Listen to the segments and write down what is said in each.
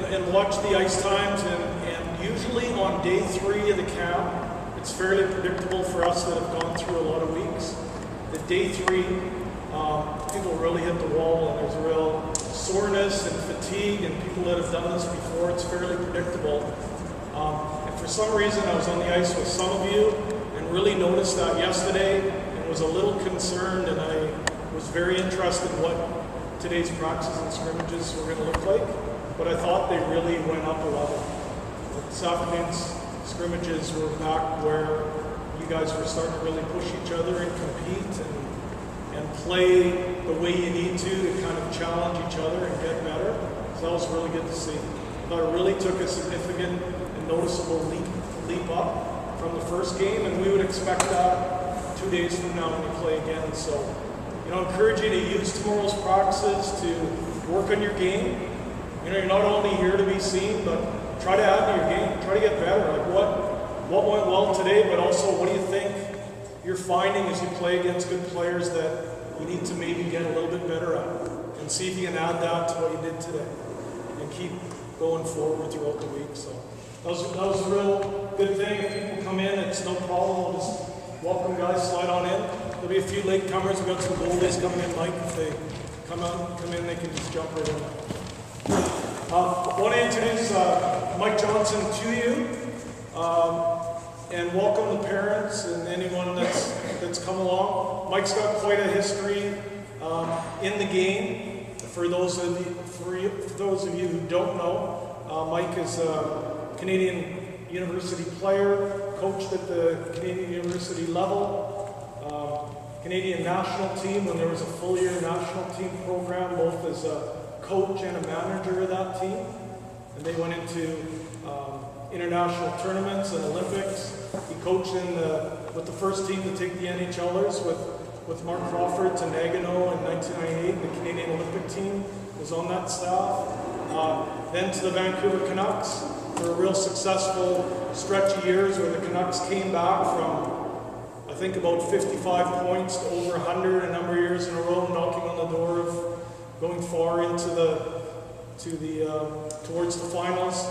and watch the ice times, and usually on day 3 of the camp, it's fairly predictable for us that have gone through a lot of weeks. The day 3, people really hit the wall, and there's a real soreness and fatigue, and people that have done this before, it's fairly predictable. And for some reason, I was on the ice with some of you and really noticed that yesterday and was a little concerned, and I was very interested in what today's practices and scrimmages were going to look like, but I thought they really went up a level. This afternoon's scrimmages were back where you guys were starting to really push each other and compete and play the way you need to kind of challenge each other and get better. So that was really good to see. I thought it really took a significant and noticeable leap up from the first game, and we would expect that 2 days from now when we play again. So, I encourage you to use tomorrow's practices to work on your game. You're not only here to be seen, but try to add to your game. Try to get better. Like what went well today, but also what do you think you're finding as you play against good players that you need to maybe get a little bit better at, and see if you can add that to what you did today and keep going forward throughout the week. So that was a real good thing. If people come in, it's no problem. We'll just welcome guys, slide on in. There'll be a few latecomers. We've got some goalies coming in, Mike. If they come in, they can just jump right in. I want to introduce Mike Johnston to you, and welcome the parents and anyone that's come along. Mike's got quite a history in the game. For those of you who don't know, Mike is a Canadian University player, coached at the Canadian University level. Canadian national team when there was a full-year national team program, both as a coach and a manager of that team. And they went into international tournaments and Olympics. He coached with the first team to take the NHLers with Mark Crawford to Nagano in 1998. The Canadian Olympic team was on that staff. Then to the Vancouver Canucks for a real successful stretch of years where the Canucks came back from, I think, about 55 points to over 100 a number of years in a row, knocking on the door of going far into towards the finals,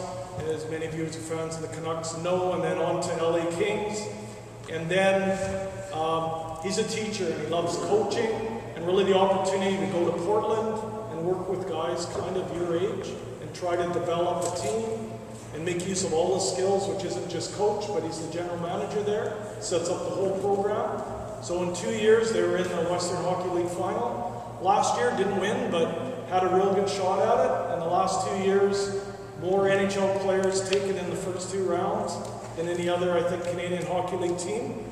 as many of you as are fans of the Canucks know, and then on to LA Kings. And then he's a teacher, and he loves coaching, and really the opportunity to go to Portland and work with guys kind of your age and try to develop a team and make use of all his skills, which isn't just coach, but he's the general manager there, sets up the whole program. So in 2 years, they were in the Western Hockey League final. Last year, didn't win, but had a real good shot at it. And the last 2 years, more NHL players taken in the first 2 rounds than any other, I think, Canadian Hockey League team.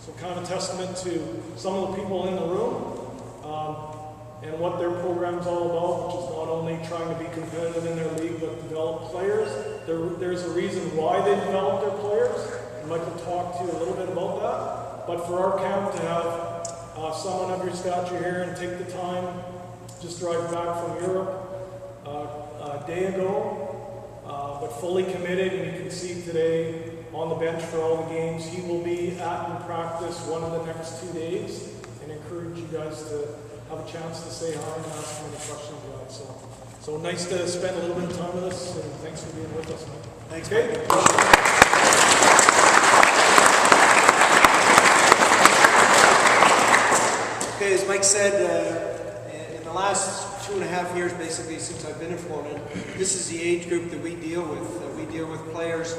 So kind of a testament to some of the people in the room and what their program's all about, which is not only trying to be competitive in their league, but develop players. There's a reason why they develop their players, and Mike will talk to you a little bit about that. But for our camp to have someone of your stature here and take the time, just drive back from Europe a day ago, but fully committed, and you can see today on the bench for all the games. He will be at in practice one of the next 2 days, and encourage you guys to have a chance to say hi and ask him any questions you have. So nice to spend a little bit of time with us, and thanks for being with us, Mike. Thanks, okay. Okay, as Mike said, in the last 2.5 years, basically, since I've been in Florida, this is the age group that we deal with. We deal with players.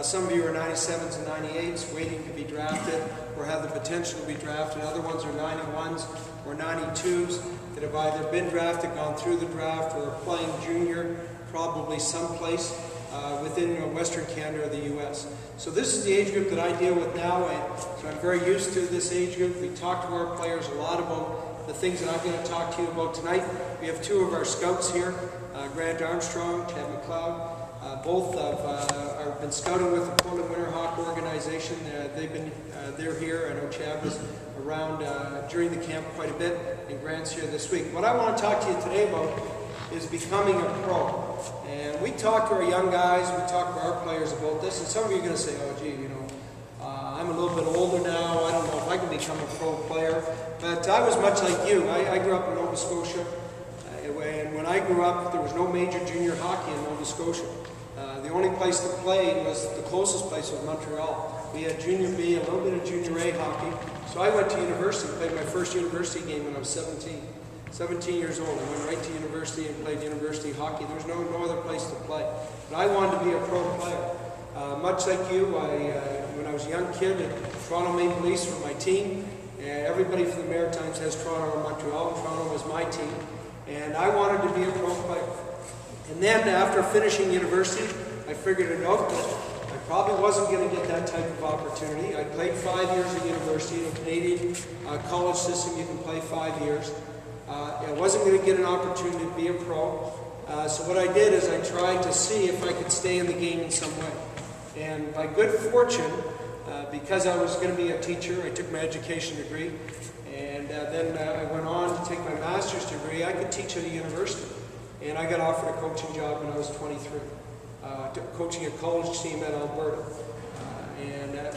Some of you are 97s and 98s waiting to be drafted or have the potential to be drafted. Other ones are 91s or 92s that have either been drafted, gone through the draft, or are playing junior, probably someplace within Western Canada or the U.S. So this is the age group that I deal with now, and so I'm very used to this age group. We talk to our players a lot about the things that I'm going to talk to you about tonight. We have 2 of our scouts here, Grant Armstrong, Chad McLeod. Both have been scouting with the Portland Winterhawks organization. They're here. I know Chad was around during the camp quite a bit, and Grant's here this week. What I want to talk to you today about is becoming a pro. And we talk to our young guys, we talk to our players about this, and some of you are going to say, oh gee, I'm a little bit older now, I don't know if I can become a pro player. But I was much like you. I grew up in Nova Scotia, and when I grew up, there was no major junior hockey in Nova Scotia. The only place to play was, the closest place was Montreal. We had junior B, a little bit of junior A hockey. So I went to university, played my first university game when I was 17. 17 years old. I went right to university and played university hockey. There was no other place to play. But I wanted to be a pro player. Much like you, when I was a young kid, Toronto Maple Leafs were my team. Everybody from the Maritimes has Toronto or Montreal. Toronto was my team. And I wanted to be a pro player. And then after finishing university, I figured it out that I probably wasn't going to get that type of opportunity. I played 5 years at university. In the Canadian college system, you can play 5 years. I wasn't going to get an opportunity to be a pro. So what I did is I tried to see if I could stay in the game in some way. And by good fortune, because I was going to be a teacher, I took my education degree. And then I went on to take my master's degree. I could teach at a university. And I got offered a coaching job when I was 23, coaching a college team at Alberta.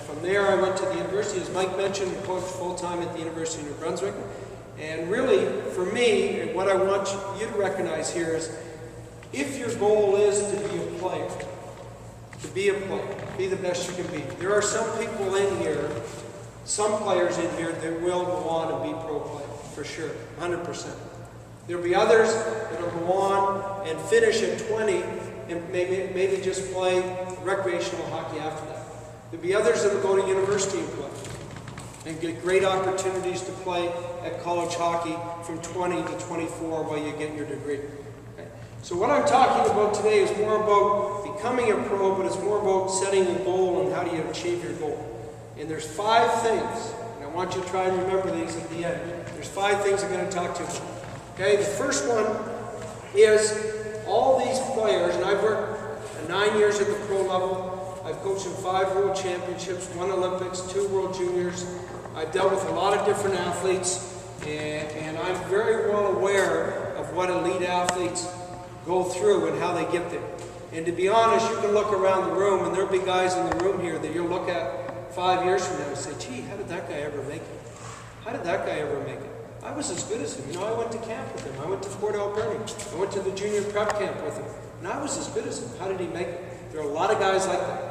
From there, I went to the university. As Mike mentioned, I coached full-time at the University of New Brunswick. And really, for me, what I want you to recognize here is, if your goal is to be a player, be the best you can be. There are some people in here, some players in here that will go on and be pro players, for sure, 100%. There'll be others that will go on and finish at 20 and maybe just play recreational hockey after that. There'll be others that will go to university and play and get great opportunities to play at college hockey from 20 to 24 while you get your degree. Okay? So what I'm talking about today is more about becoming a pro, but it's more about setting a goal and how do you achieve your goal. And there's 5 things, and I want you to try and remember these at the end. There's 5 things I'm going to talk to you about. Okay, the first one is all these players, and I've worked 9 years at the pro level. I've coached in 5 world championships, 1 Olympics, 2 world juniors. I've dealt with a lot of different athletes, and I'm very well aware of what elite athletes go through and how they get there. And to be honest, you can look around the room, and there'll be guys in the room here that you'll look at 5 years from now and say, gee, how did that guy ever make it? How did that guy ever make it? I was as good as him. You know, I went to camp with him. I went to Fort Alberni. I went to the junior prep camp with him. And I was as good as him. How did he make it? There are a lot of guys like that.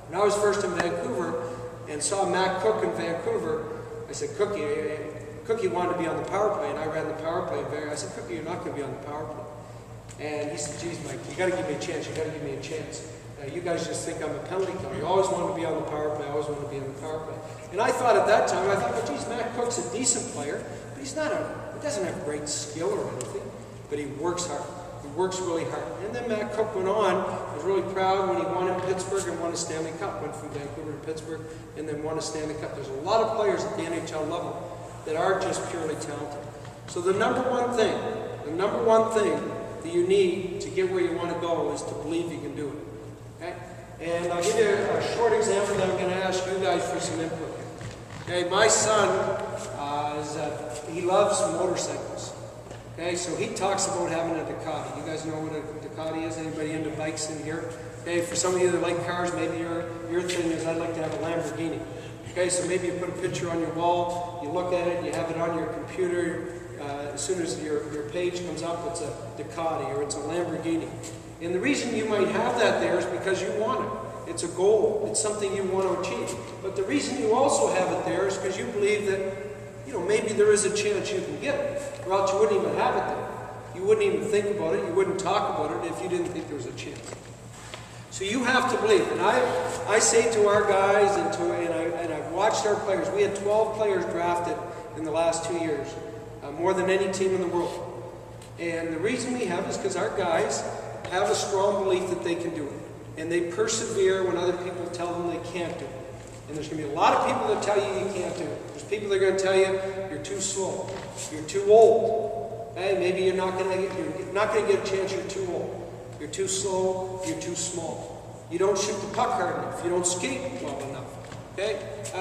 When I was first in Vancouver and saw Matt Cook in Vancouver, I said, Cookie wanted to be on the power play, and I ran the power play. I said, Cookie, you're not going to be on the power play. And he said, geez, Mike, you got to give me a chance. You got to give me a chance. You guys just think I'm a penalty killer. You always want to be on the power play. I always want to be on the power play. And I thought at that time, well, geez, Matt Cook's a decent player. He doesn't have great skill or anything, but he works hard. He works really hard. And then Matt Cook went on. I was really proud when he won in Pittsburgh and won a Stanley Cup. Went from Vancouver to Pittsburgh and then won a Stanley Cup. There's a lot of players at the NHL level that are just purely talented. So the number one thing that you need to get where you want to go is to believe you can do it. Okay? And I'll give you a short example, then I'm going to ask you guys for some input. Okay, my son he loves motorcycles. Okay, so he talks about having a Ducati. You guys know what a Ducati is? Anybody into bikes in here? Okay, for some of you that like cars, maybe your thing is I'd like to have a Lamborghini. Okay, so maybe you put a picture on your wall, you look at it, you have it on your computer. As soon as your page comes up, it's a Ducati or it's a Lamborghini. And the reason you might have that there is because you want it. It's a goal. It's something you want to achieve. But the reason you also have it there is because you believe that, maybe there is a chance you can get it, or else you wouldn't even have it there. You wouldn't even think about it. You wouldn't talk about it if you didn't think there was a chance. So you have to believe. And I say to our guys, and I've watched our players. We had 12 players drafted in the last 2 years, more than any team in the world. And the reason we have is because our guys have a strong belief that they can do it. And they persevere when other people tell them they can't do it. And there's going to be a lot of people that tell you you can't do it. There's people that are going to tell you you're too slow, you're too old. Hey, maybe you're not going to get a chance. You're too old. You're too slow. You're too small. You don't shoot the puck hard enough. You don't skate well enough. Okay?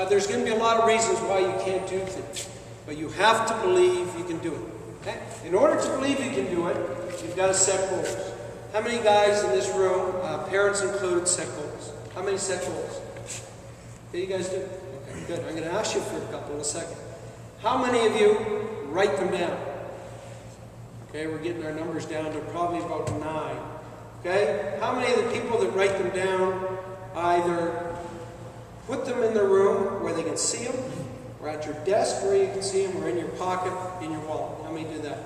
There's going to be a lot of reasons why you can't do things, but you have to believe you can do it. Okay? In order to believe you can do it, you've got to set goals. How many guys in this room, parents included, set goals? How many set goals? Okay, you guys do? Okay, good. I'm going to ask you for a couple in a second. How many of you write them down? Okay, we're getting our numbers down to probably about 9. Okay, how many of the people that write them down either put them in the room where they can see them, or at your desk where you can see them, or in your pocket, in your wallet? How many do that?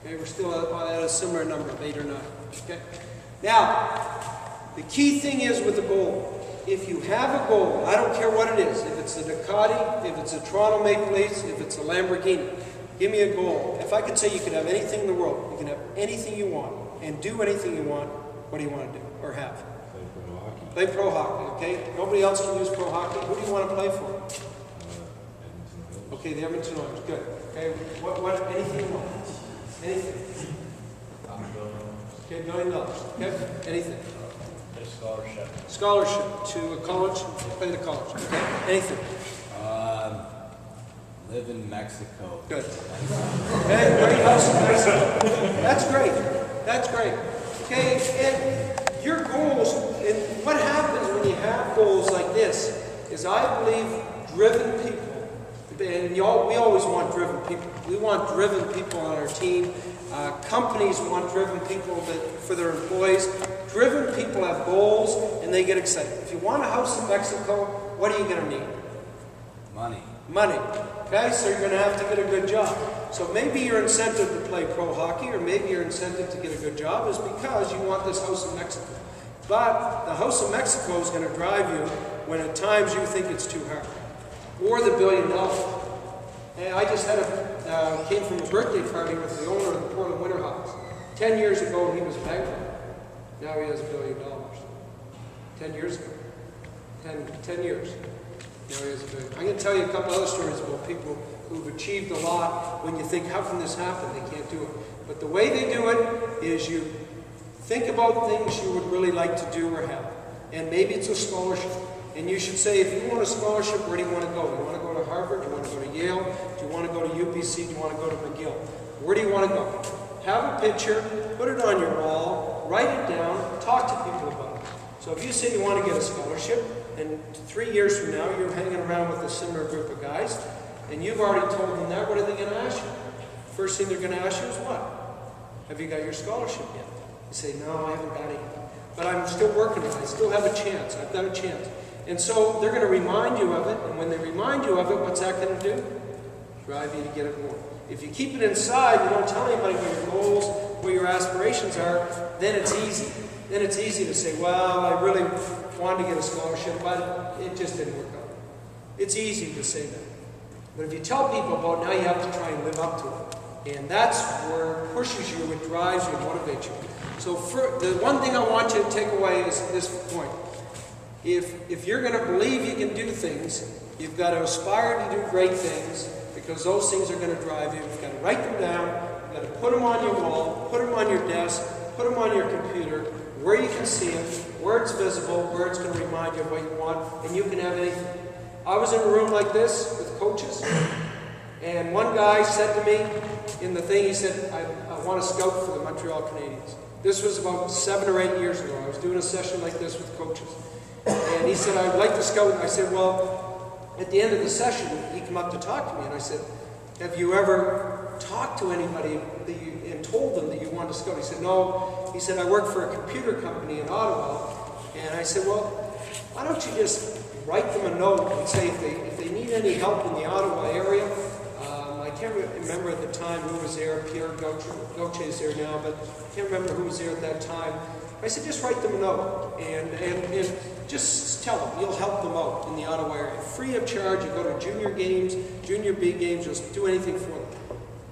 Okay, we're still at a similar number of 8 or 9. Okay, now the key thing is with the goal. If you have a goal, I don't care what it is, if it's a Ducati, if it's a Toronto Maple Leafs, if it's a Lamborghini, give me a goal. If I could say you could have anything in the world, you can have anything you want and do anything you want, what do you want to do or have? Play pro hockey. Play pro hockey, okay? Nobody else can use pro hockey. Who do you want to play for? Edmonton Oilers. Okay, the Edmonton Oilers, good. Okay, what, anything you want? Anything. Okay, $1 million. Okay, anything. A scholarship. Scholarship to a college, play the college. Okay, anything. Live in Mexico. Good. Okay, great house in Mexico. That's great. That's great. Okay, and your goals, and what happens when you have goals like this is I believe driven people, and we always want driven people. We want driven people on our team. Companies want driven people for their employees. Driven people have goals and they get excited. If you want a house in Mexico, what are you going to need? Money. Money. Okay, so you're going to have to get a good job. So maybe your incentive to play pro hockey, or maybe your incentive to get a good job is because you want this house in Mexico. But the house in Mexico is going to drive you when at times you think it's too hard. Or the $1 billion. And I just had came from a birthday party with the owner of the Portland Winterhawks. 10 years ago he was bankrupt. Now he has $1 billion. 10 years ago. 10 years. Now he has $1 billion. I'm going to tell you a couple other stories about people who've achieved a lot when you think, how can this happen? They can't do it. But the way they do it is you think about things you would really like to do or have. And maybe it's a scholarship. And you should say, if you want a scholarship, where do you want to go? Do you want to go to Harvard? Do you want to go to Yale? Do you want to go to UBC? Do you want to go to McGill? Where do you want to go? Have a picture, put it on your wall, write it down, talk to people about it. So if you say you want to get a scholarship, and 3 years from now you're hanging around with a similar group of guys, and you've already told them that, what are they going to ask you? First thing they're going to ask you is what? Have you got your scholarship yet? You say, no, I haven't got it yet. But I'm still working on it. I still have a chance. I've got a chance. And so they're going to remind you of it, and when they remind you of it, what's that going to do? Drive you to get it more. If you keep it inside, you don't tell anybody what your goals, what your aspirations are, then it's easy. Then it's easy to say, well, I really wanted to get a scholarship, but it just didn't work out. It's easy to say that. But if you tell people about it, now you have to try and live up to it. And that's where it pushes you, it drives you, it motivates you. So the one thing I want you to take away is this point. If you're going to believe you can do things, you've got to aspire to do great things, because those things are going to drive you. You've got to write them down, you've got to put them on your wall, put them on your desk, put them on your computer, where you can see them, where it's visible, where it's going to remind you of what you want, and you can have anything. I was in a room like this with coaches, and one guy said to me in the thing, he said, I want to scout for the Montreal Canadiens. This was about 7 or 8 years ago. I was doing a session like this with coaches. And he said, I'd like to scout. And I said, well, at the end of the session, he came up to talk to me. And I said, have you ever talked to anybody and told them that you wanted to scout? He said, no. He said, I work for a computer company in Ottawa. And I said, well, why don't you just write them a note and say if they need any help in the Ottawa area. I can't remember at the time who was there. Pierre Gauthier is there now, but I can't remember who was there at that time. I said, just write them a note and just tell them. You'll help them out in the Ottawa area. Free of charge. You go to junior games, junior B games, just do anything for them.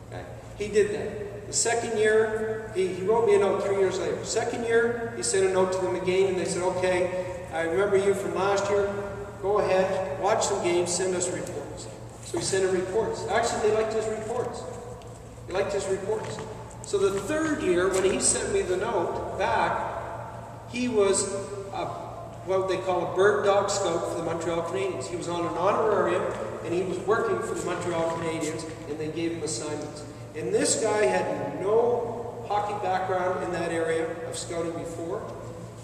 Okay? He did that. The second year, he wrote me a note 3 years later. Second year, he sent a note to them again, and they said, okay, I remember you from last year. Go ahead, watch some games, send us reports. So he sent him reports. Actually, they liked his reports. They liked his reports. So the third year, when he sent me the note back, he was what they call a bird dog scout for the Montreal Canadiens. He was on an honorarium, and he was working for the Montreal Canadiens, and they gave him assignments. And this guy had no hockey background in that area of scouting before,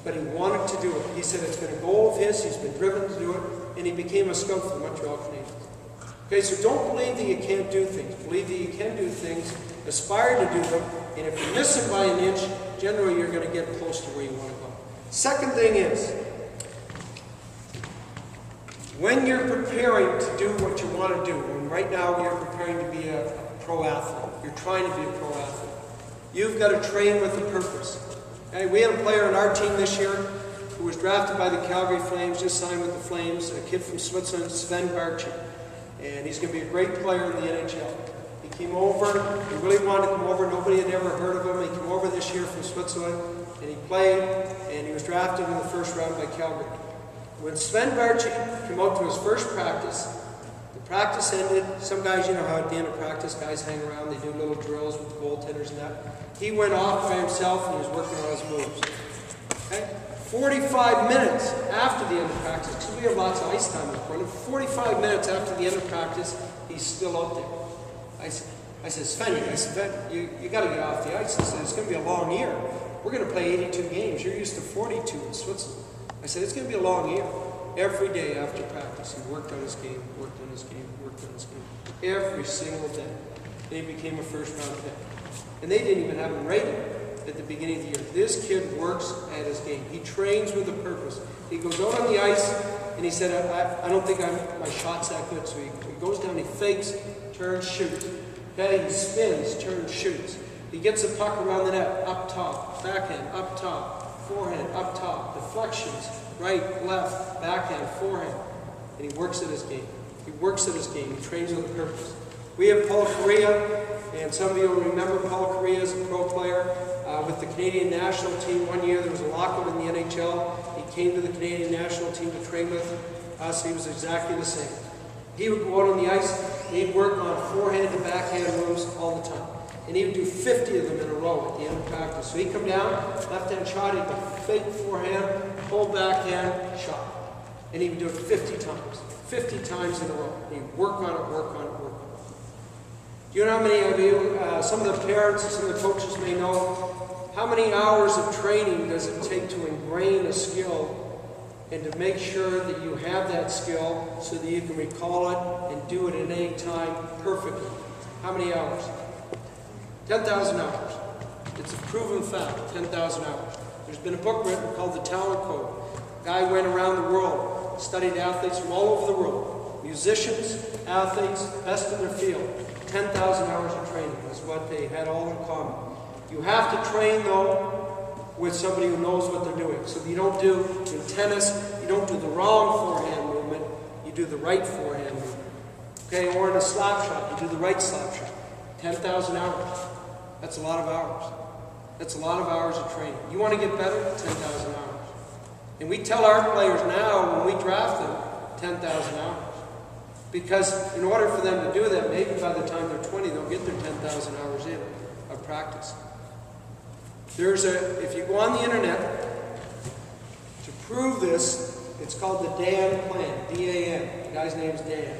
but he wanted to do it. He said it's been a goal of his, he's been driven to do it, and he became a scout for the Montreal Canadiens. Okay, so don't believe that you can't do things. Believe that you can do things, aspire to do them, And if you miss it by an inch, generally you're going to get close to where you want to go. Second thing is, when you're preparing to do what you want to do, and right now you're preparing to be a pro athlete, you're trying to be a pro athlete, you've got to train with a purpose. Okay? We had a player on our team this year who was drafted by the Calgary Flames, just signed with the Flames, a kid from Switzerland, Sven Barchi. And he's going to be a great player in the NHL. He came over, he really wanted to come over, nobody had ever heard of him. He came over this year from Switzerland, and he played, and he was drafted in the first round by Calgary. When Sven Barchi came out to his first practice, the practice ended. Some guys, you know how at the end of practice, guys hang around, they do little drills with the goaltenders and that. He went off by himself and he was working on his moves. Okay? 45 minutes after the end of practice, because we have lots of ice time in the corner, 45 minutes after the end of practice, he's still out there. I said, Sven, you got to get off the ice. He said, it's going to be a long year. We're going to play 82 games. You're used to 42 in Switzerland. I said, it's going to be a long year. Every day after practice, he worked on his game, worked on his game, worked on his game. Every single day. And he became a first-round pick. And they didn't even have him rated at the beginning of the year. This kid works at his game. He trains with a purpose. He goes out on the ice, and he said, I don't think my shot's that good. So he goes down, he fakes, turns, shoots. Okay, he spins, turns, shoots. He gets the puck around the net, up top, backhand, up top, forehand, up top, deflections, right, left, backhand, forehand. And he works at his game. He works at his game. He trains with a purpose. We have Paul Correa, and some of you will remember Paul Correa as a pro player with the Canadian national team. One year there was a lockout in the NHL. He came to the Canadian national team to train with us. He was exactly the same. He would go out on the ice, and he'd work on forehand to backhand moves all the time. And he would do 50 of them in a row at the end of practice. So he'd come down, left-hand shot, he'd go fake forehand, pull backhand, shot. And he would do it 50 times. 50 times in a row. And he'd work on it, work on it, work on it. Do you know how many of you, some of the parents and some of the coaches may know, how many hours of training does it take to ingrain a skill and to make sure that you have that skill so that you can recall it and do it at any time perfectly? How many hours? 10,000 hours. It's a proven fact, 10,000 hours. There's been a book written called The Talent Code. A guy went around the world, studied athletes from all over the world. Musicians, athletes, best in their field. 10,000 hours of training is what they had all in common. You have to train, though, with somebody who knows what they're doing. So you don't do, in tennis, you don't do the wrong forehand movement, you do the right forehand movement. Okay, or in a slap shot, you do the right slap shot. 10,000 hours. That's a lot of hours. That's a lot of hours of training. You want to get better? 10,000 hours. And we tell our players now, when we draft them, 10,000 hours. Because in order for them to do that, maybe by the time they're 20, they'll get their 10,000 hours in of practice. If you go on the internet, to prove this, it's called the Dan Plan, D-A-N. The guy's name's Dan.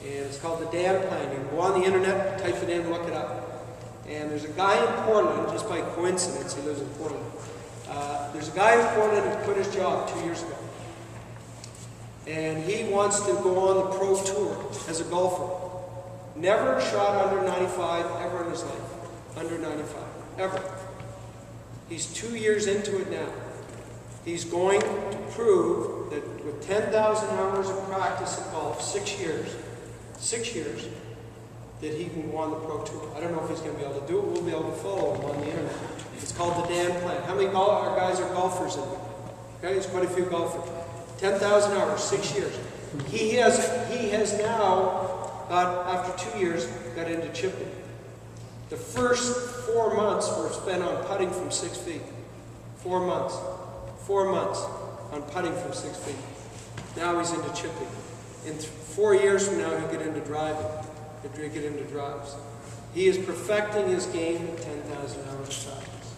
And it's called the Dan Plan. You can go on the internet, type it in, look it up. And there's a guy in Portland, just by coincidence, he lives in Portland. There's a guy in Portland who quit his job 2 years ago. And he wants to go on the pro tour as a golfer. Never shot under 95 ever in his life. Under 95. Ever. He's 2 years into it now. He's going to prove that with 10,000 hours of practice at golf, 6 years, that he can go on the pro tour. I don't know if he's going to be able to do it. We'll be able to follow him on the internet. It's called the Dan Plan. How many guys are golfers in there? Okay, there's quite a few golfers. 10,000 hours, 6 years. He has now, after 2 years, got into chipping. The first 4 months were spent on putting from 6 feet. 4 months. 4 months on putting from 6 feet. Now he's into chipping. In 4 years from now, he'll get into driving. He'll get into drives. He is perfecting his game at 10,000 hours of practice.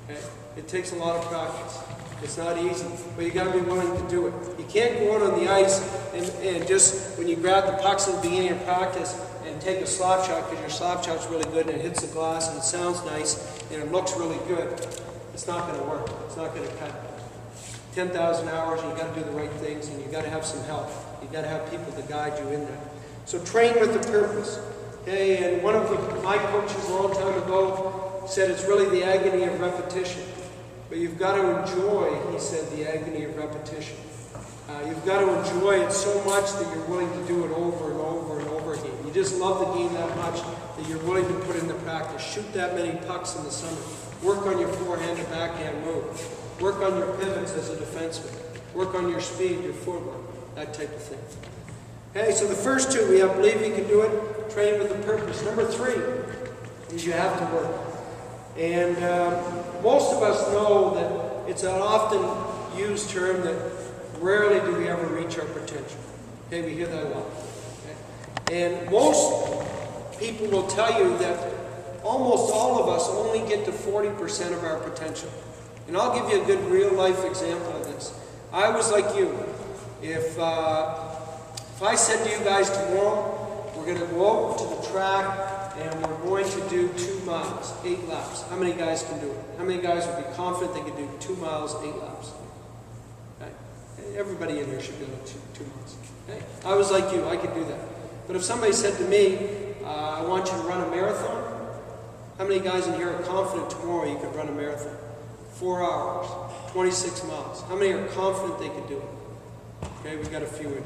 Okay? It takes a lot of practice. It's not easy, but you got to be willing to do it. You can't go out on the ice and just, when you grab the pucks at the beginning of practice and take a slap shot, because your slap shot's really good and it hits the glass and it sounds nice and it looks really good. It's not going to work. It's not going to cut. 10,000 hours, and you got to do the right things, and you got to have some help. You got to have people to guide you in that. So train with a purpose. Okay, and one of my coaches a long time ago said it's really the agony of repetition. But you've got to enjoy, he said, the agony of repetition. You've got to enjoy it so much that you're willing to do it over and over and over again. You just love the game that much that you're willing to put into practice. Shoot that many pucks in the summer. Work on your forehand and backhand move. Work on your pivots as a defenseman. Work on your speed, your footwork, that type of thing. Okay, so the first two, we have believe you can do it, train with a purpose. Number 3 is you have to work. And most of us know that it's an often used term that rarely do we ever reach our potential. Okay, we hear that a lot. Okay? And most people will tell you that almost all of us only get to 40% of our potential. And I'll give you a good real life example of this. I was like you. If I said to you guys tomorrow, we're going to go out to the track and we're going to do 2 miles, 8 laps. How many guys can do it? How many guys would be confident they could do 2 miles, 8 laps? Okay. Everybody in here should be able to do 2 miles. Okay. I was like you, I could do that. But if somebody said to me, I want you to run a marathon, how many guys in here are confident tomorrow you could run a marathon? 4 hours, 26 miles. How many are confident they could do it? Okay, we've got a few in here.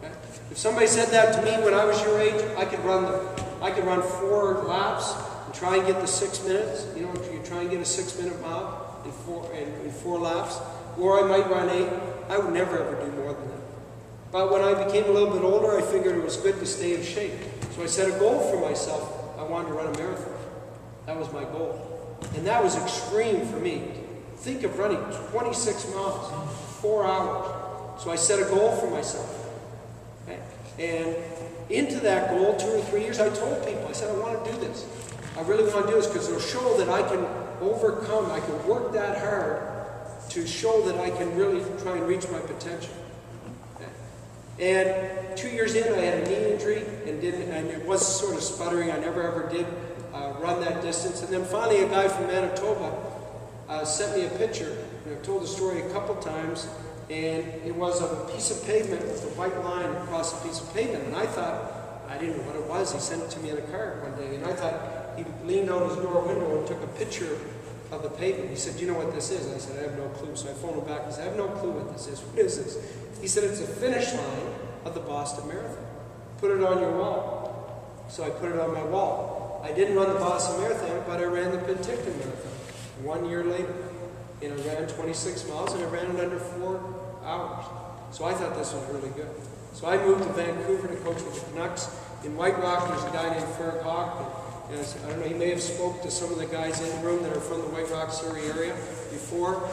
Okay. If somebody said that to me when I was your age, I could run 4 laps and try and get the 6 minutes. You know, you try and get a 6-minute mile in 4 laps. Or I might run 8. I would never ever do more than that. But when I became a little bit older, I figured it was good to stay in shape. So I set a goal for myself. I wanted to run a marathon. That was my goal. And that was extreme for me. Think of running 26 miles, 4 hours. So I set a goal for myself. Okay? And into that goal, 2 or 3 years, I told people, I said, I want to do this. I really want to do this because it'll show that I can overcome, I can work that hard to show that I can really try and reach my potential. Okay. And 2 years in, I had a knee injury and it was sort of sputtering. I never ever did run that distance. And then finally, a guy from Manitoba sent me a picture. And I've told the story a couple times. And it was of a piece of pavement with a white line across a piece of pavement. And I thought, I didn't know what it was. He sent it to me in a card one day. And I thought he leaned out his door window and took a picture of the pavement. He said, do you know what this is? I said, I have no clue. So I phoned him back. He said, I have no clue what this is. What is this? He said, it's a finish line of the Boston Marathon. Put it on your wall. So I put it on my wall. I didn't run the Boston Marathon, but I ran the Penticton Marathon 1 year later. And I ran 26 miles, and I ran it under 4 hours. So I thought this was really good. So I moved to Vancouver to coach with the Canucks. In White Rock, there's a guy named Ferg Hawk. And I don't know, he may have spoke to some of the guys in the room that are from the White Rock, Surrey area before.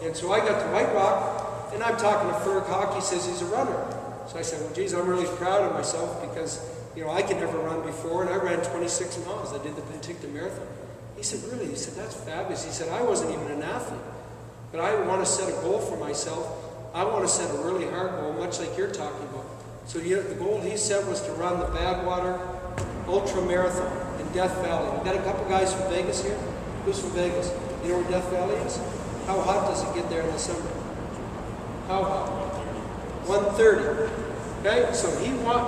And so I got to White Rock, and I'm talking to Ferg Hawk. He says he's a runner. So I said, well, geez, I'm really proud of myself because, you know, I could never run before, and I ran 26 miles. I did the Penticton Marathon. He said, really? He said, that's fabulous. He said, I wasn't even an athlete, but I want to set a goal for myself. I want to set a really hard goal, much like you're talking about. So the goal he set was to run the Badwater Ultra Marathon in Death Valley. We've got a couple guys from Vegas here. Who's from Vegas? You know where Death Valley is? How hot does it get there in the summer? How hot? 130. Okay, so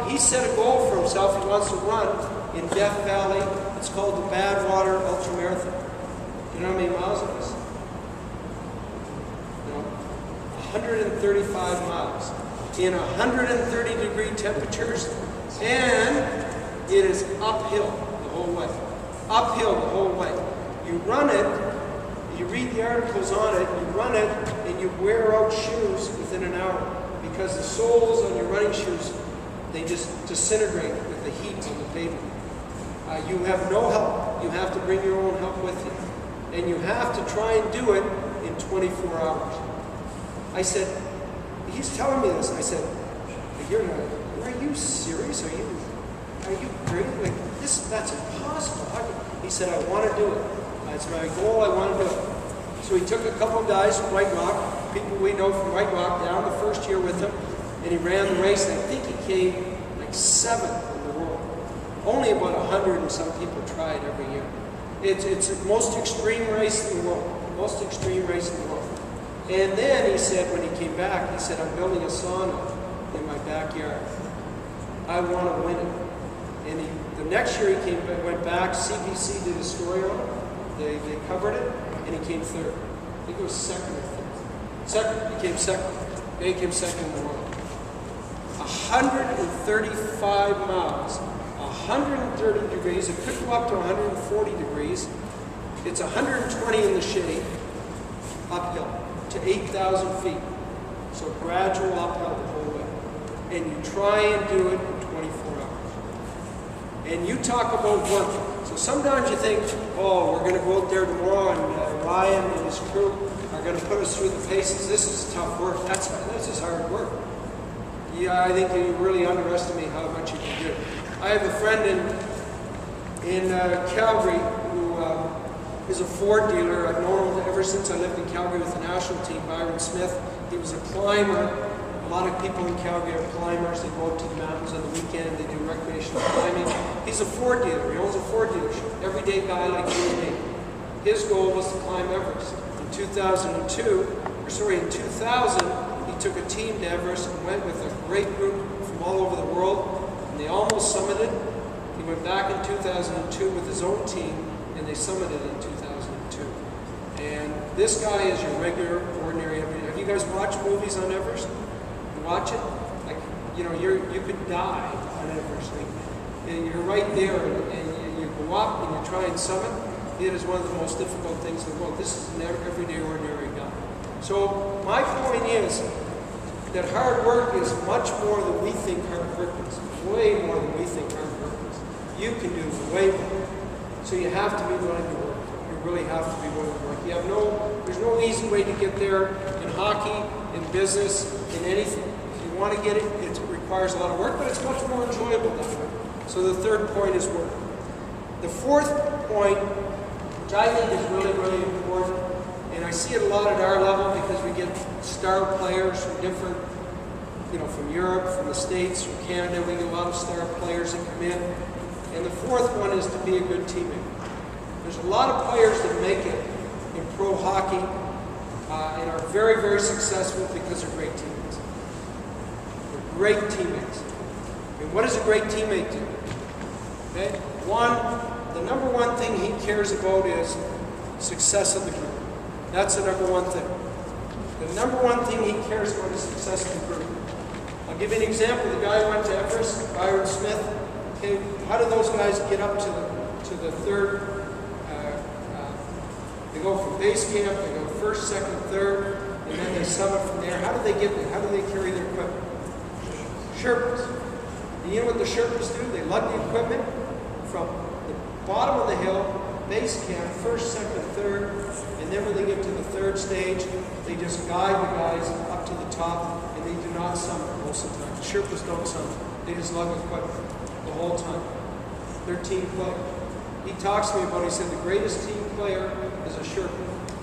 he set a goal for himself. He wants to run in Death Valley. It's called the Badwater Ultra Marathon. You know how many miles it is? 135 miles in 130-degree temperatures, and it is uphill the whole way. Uphill the whole way. You run it, you read the articles on it, you run it, and you wear out shoes within an hour because the soles on your running shoes, they just disintegrate with the heat on the pavement. You have no help. You have to bring your own help with you. And you have to try and do it in 24 hours. I said, he's telling me this. I said, are you serious? Are you crazy? Like, that's impossible. He said, I want to do it. That's my goal. I want to do it. So he took a couple of guys from White Rock, people we know from White Rock, down the first year with him, and he ran the race. And I think he came like 7th in the world. Only about 100 and some people try it every year. It's the most extreme race in the world. Most extreme race in the world. And then he said, when he came back, he said, I'm building a sauna in my backyard. I want to win it. And the next year he went back, CBC did a story on it, They covered it, and he came third. I think it was second or third. Second, he came second. Okay, he came second in the world. 135 miles, 130 degrees. It could go up to 140 degrees. It's 120 in the shade, uphill to 8,000 feet. So gradual uphill the whole way. And you try and do it in 24 hours. And you talk about working. So sometimes you think, oh, we're going to go out there tomorrow and Ryan and his crew are going to put us through the paces. This is tough work. This is hard work. Yeah, I think you really underestimate how much you can do. I have a friend in Calgary who is a Ford dealer. I've known him ever since I lived in Calgary with the national team, Byron Smith. He was a climber. A lot of people in Calgary are climbers. They go out to the mountains on the weekend. They do recreational climbing. He's a Ford dealer. He owns a Ford dealership. Everyday guy like you and me. His goal was to climb Everest. In 2000, he took a team to Everest and went with a great group from all over the world, and they almost summited. He went back in 2002 with his own team, and they summited in 2002. And this guy is your regular, ordinary, everyday. Have you guys watched movies on Everest? You watch it? Like, you know, you could die on Everest. And you're right there, and you go up and you try and summit. It is one of the most difficult things in the world. This is an everyday, ordinary guy. So my point is that hard work is much more than we think hard work is. Way more than we think hard work is. You can do way more. So you have to be willing to work. You really have to be willing to work. There's no easy way to get there in hockey, in business, in anything. If you want to get it, it requires a lot of work, but it's much more enjoyable that way. So the third point is work. The fourth point, which I think is really, really important, and I see it a lot at our level because we get star players from different, from Europe, from the States, from Canada. We get a lot of star players that come in. And the fourth one is to be a good teammate. There's a lot of players that make it in pro hockey and are very, very successful because they're great teammates. They're great teammates. And what does a great teammate do? Okay? The number one thing he cares about is success of the group. That's the number one thing. The number one thing he cares about is success of the group. I'll give you an example. The guy who went to Everest, Byron Smith. Okay, how do those guys get up to the third? They go from base camp, they go first, second, third, and then they summit from there. How do they get there? How do they carry their equipment? Sherpas. And you know what the Sherpas do? They lug the equipment from the bottom of the hill, base camp, first, second, third, and then when they get to the third stage, they just guide the guys up to the top, and they do not summit most of the time. Sherpas don't summit. They just lug equipment the whole time. They're team players. He talks to me about, he said, the greatest team player is a Sherpa.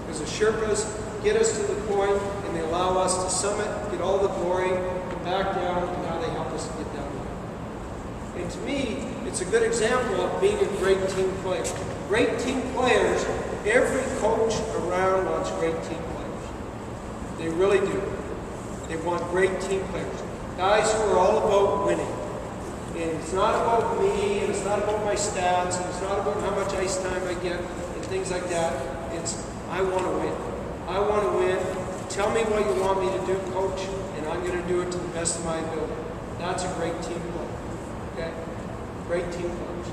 Because the Sherpas get us to the point, and they allow us to summit, get all the glory, come back down, and now they help us to get down there. And to me, it's a good example of being a great team player. Great team players, every coach around wants great team players. They really do. They want great team players. Guys who are all about winning. And it's not about me, and it's not about my stats, and it's not about how much ice time I get, and things like that. It's, I want to win. I want to win. Tell me what you want me to do, coach, and I'm going to do it to the best of my ability. That's a great team player. Okay? Great team players.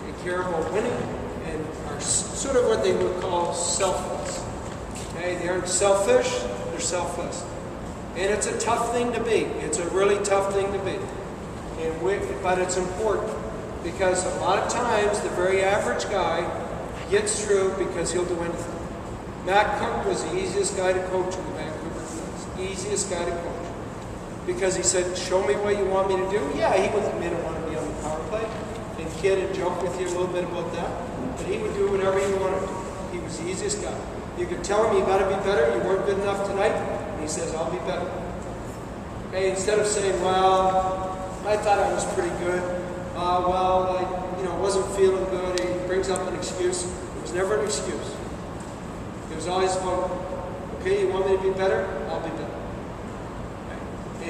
They care about winning and are sort of what they would call selfless. Okay? They aren't selfish, they're selfless. And it's a tough thing to be. It's a really tough thing to be. But it's important because a lot of times the very average guy gets through because he'll do anything. Matt Cook was the easiest guy to coach in the Vancouver Canucks. Easiest guy to coach. Because he said, show me what you want me to do. Yeah, he would admit I want to be on the power play and kid and joke with you a little bit about that. But he would do whatever he wanted to. He was the easiest guy. You could tell him you got to be better, you weren't good enough tonight, and he says, I'll be better. Okay, instead of saying, well, I thought I was pretty good. I wasn't feeling good. He brings up an excuse. It was never an excuse. It was always about, okay, you want me to be better? I'll be better. Okay.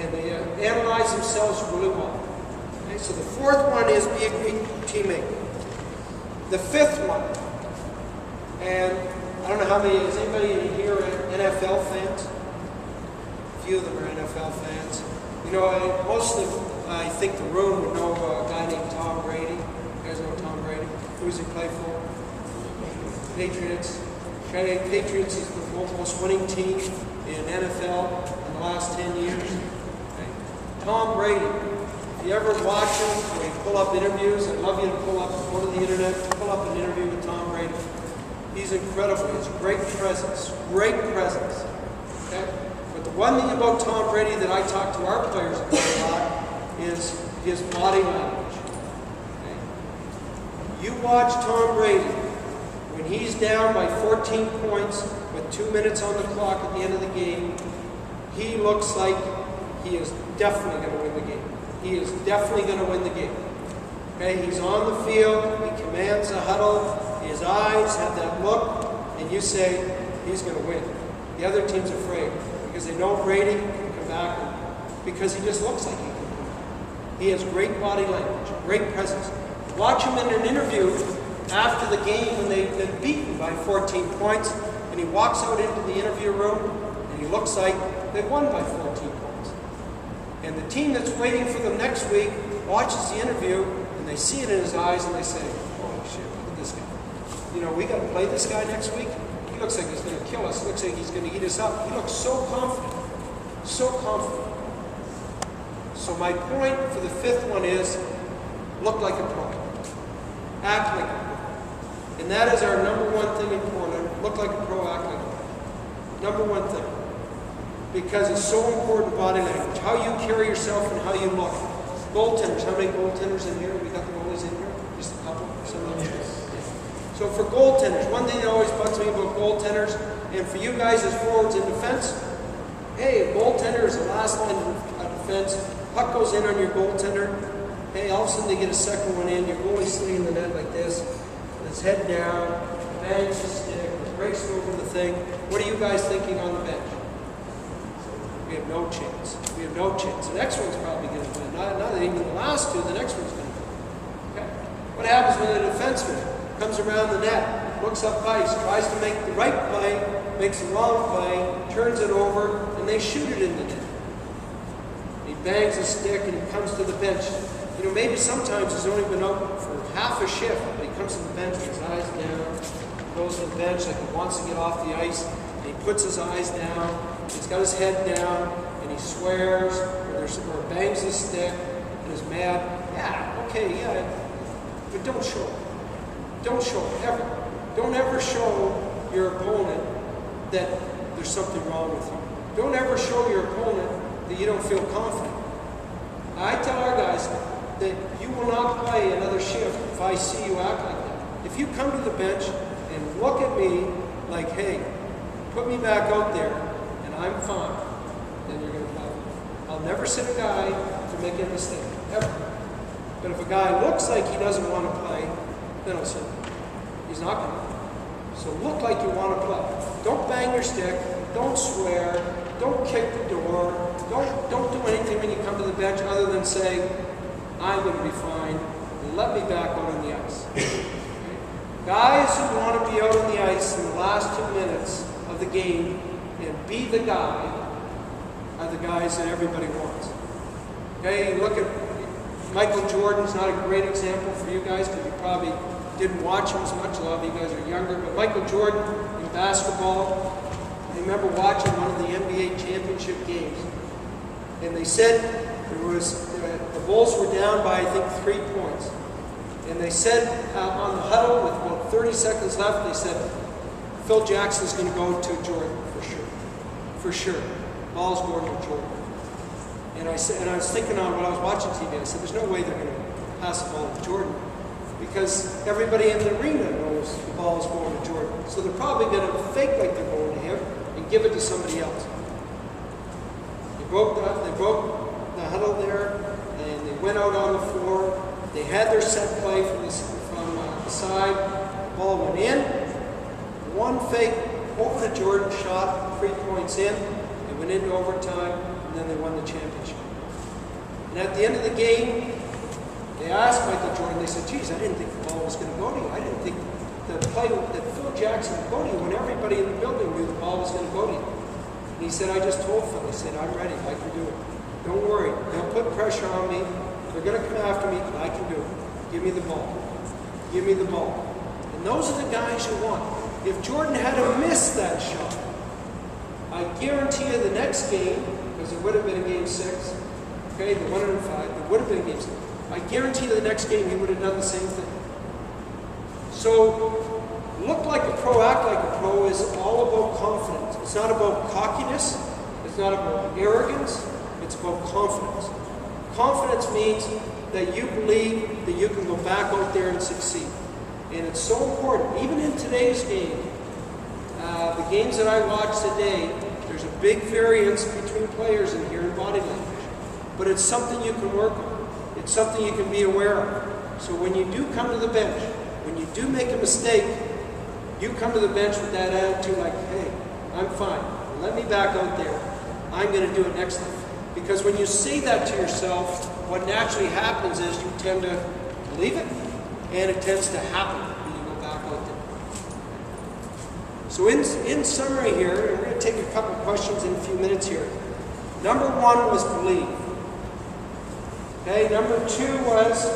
And they analyze themselves really well. Okay. So the fourth one is be a great teammate. The fifth one And I don't know how many, is anybody here NFL fans? A few of them are NFL fans. You know, most of, I think the room would know a guy named Tom Brady. You guys know Tom Brady? Who's he play for? Patriots. Okay, Patriots is the most winning team in NFL in the last 10 years. Okay. Tom Brady. If you ever watch him, or you pull up interviews, I'd love you to go to the internet, pull up an interview with Tom Brady. He's incredible. He has great presence. Great presence. Okay? But the one thing about Tom Brady that I talk to our players about a lot is his body language. Okay? You watch Tom Brady when he's down by 14 points with 2 minutes on the clock at the end of the game, he looks like he is definitely going to win the game. He is definitely going to win the game. Okay? He's on the field. He commands the huddle. His eyes have that look, and you say, he's going to win. The other team's afraid because they know Brady can come back because he just looks like he can win. He has great body language, great presence. Watch him in an interview after the game when they've been beaten by 14 points, and he walks out into the interview room, and he looks like they won by 14 points. And the team that's waiting for them next week watches the interview, and they see it in his eyes, and they say, holy shit, look at this guy. You know, we got to play this guy next week. He looks like he's going to kill us. He looks like he's going to eat us up. He looks so confident. So confident. So my point for the fifth one is, look like a pro. Act like a pro. And that is our number one thing important. Look like a pro, act like a pro. Number one thing. Because it's so important, body language. How you carry yourself and how you look. Goaltenders. How many goaltenders in here? We got the goalies in here? Just a couple? Some of them? Yes. So for goaltenders, one thing that always bugs me about goaltenders, and for you guys as forwards in defense, hey, goaltender is the last line of defense. Puck goes in on your goaltender. Hey, all of a sudden they get a second one in. Your goalie's sitting in the net like this, with his head down, bangs the stick, breaks over the thing. What are you guys thinking on the bench? We have no chance. We have no chance. The next one's probably going to win. Not even the last two, the next one's going to win. Okay? What happens when a defenseman comes around the net, looks up ice, tries to make the right play, makes the wrong play, turns it over, and they shoot it in the net. He bangs a stick and he comes to the bench. You know, maybe sometimes he's only been out for half a shift, but he comes to the bench with his eyes down, goes to the bench like he wants to get off the ice, and he puts his eyes down, he's got his head down, and he swears, or bangs his stick, and is mad. Yeah, okay, yeah, but don't show it. Don't show it, ever. Don't ever show your opponent that there's something wrong with you. Don't ever show your opponent that you don't feel confident. I tell our guys that you will not play another shift if I see you act like that. If you come to the bench and look at me like, hey, put me back out there and I'm fine, then you're going to play. I'll never sit a guy for making a mistake, ever. But if a guy looks like he doesn't want to play, then I'll sit him. He's not going to play. So look like you want to play. Don't bang your stick. Don't swear. Don't kick the door. Don't do anything when you come to the bench other than say, I'm going to be fine. Let me back out on the ice. Okay? Guys who want to be out on the ice in the last 2 minutes of the game and be the guy are the guys that everybody wants. Okay, you look at Michael Jordan's not a great example for you guys because you probably didn't watch him as much. A lot of you guys are younger, but Michael Jordan in basketball, I remember watching one of the NBA championship games, and they said the Bulls were down by, I think, 3 points. And they said on the huddle with about 30 seconds left, they said, Phil Jackson's going to go to Jordan for sure. For sure. Ball's going to Jordan. And I was thinking on when I was watching TV, I said, there's no way they're going to pass the ball to Jordan because everybody in the arena knows the ball is going to Jordan. So they're probably going to fake like they're going to him and give it to somebody else. They broke the huddle there, and they went out on the floor. They had their set play from the side. The ball went in. One fake over to Jordan, shot 3 points in. They went into overtime, and then they won the championship. And at the end of the game, they asked Michael Jordan, they said, geez, I didn't think the ball was going to go to you. I didn't think the play that Phil Jackson would go to you when everybody in the building knew the ball was going to go to you. And he said, I just told Phil, I said, I'm ready, I can do it. Don't worry, they'll put pressure on me, they're going to come after me, but I can do it. Give me the ball. Give me the ball. And those are the guys you want. If Jordan had to miss that shot, I guarantee you the next game, because it would have been in game 6, okay, the 1 in 5, it would have been in game 6. I guarantee you the next game he would have done the same thing. So, look like a pro, act like a pro is all about confidence. It's not about cockiness. It's not about arrogance. It's about confidence. Confidence means that you believe that you can go back out there and succeed. And it's so important. Even in today's game, the games that I watch today, there's a big variance between players in here in body language. But it's something you can work on. It's something you can be aware of. So when you do come to the bench, when you do make a mistake, you come to the bench with that attitude like, hey, I'm fine. Let me back out there. I'm going to do it next time. Because when you say that to yourself, what naturally happens is you tend to believe it, and it tends to happen when you go back out there. So in summary here, and we're going to take a couple questions in a few minutes here. Number 1 was believe. Okay, number 2 was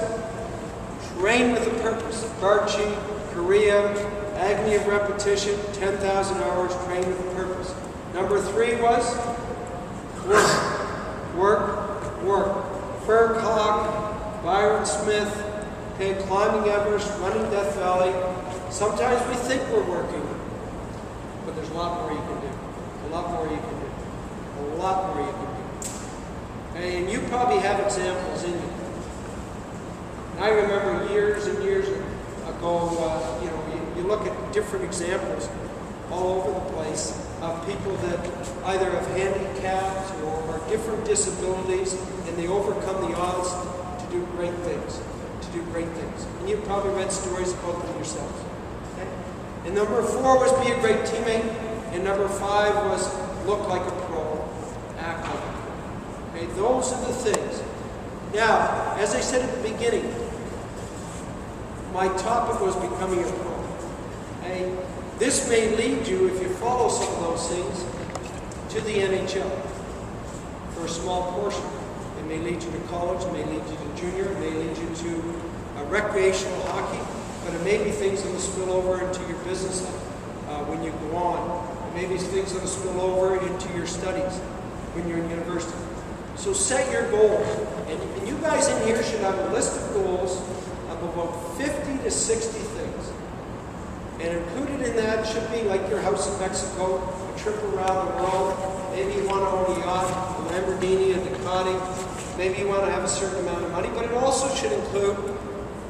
train with a purpose. Barchi, Korea, agony of repetition, 10,000 hours, train with a purpose. Number 3 was work, work, work. Fur Clock, Byron Smith, okay, climbing Everest, running Death Valley. Sometimes we think we're working, but there's a lot more you can do. A lot more you can do. A lot more you can do. Okay, and you probably have examples in you. And I remember years and years ago, you look at different examples all over the place of people that either have handicaps or different disabilities, and they overcome the odds to do great things. To do great things. And you've probably read stories about them yourselves. Okay? And number 4 was be a great teammate, and number 5 was look like a pro, act like a pro. Okay? Those are the things. Now, as I said at the beginning, my topic was becoming a pro. Okay? This may lead you, if you follow some of those things, to the NHL for a small portion. It may lead you to college, it may lead you to junior, it may lead you to recreational hockey, but it may be things that will spill over into your business life when you go on. It may be things that will spill over into your studies when you're in university. So set your goals. And you guys in here should have a list of goals of about 50 to 60 things. And included in that should be like your house in Mexico, a trip around the world. Maybe you want to own a yacht, a Lamborghini, a Ducati. Maybe you want to have a certain amount of money. But it also should include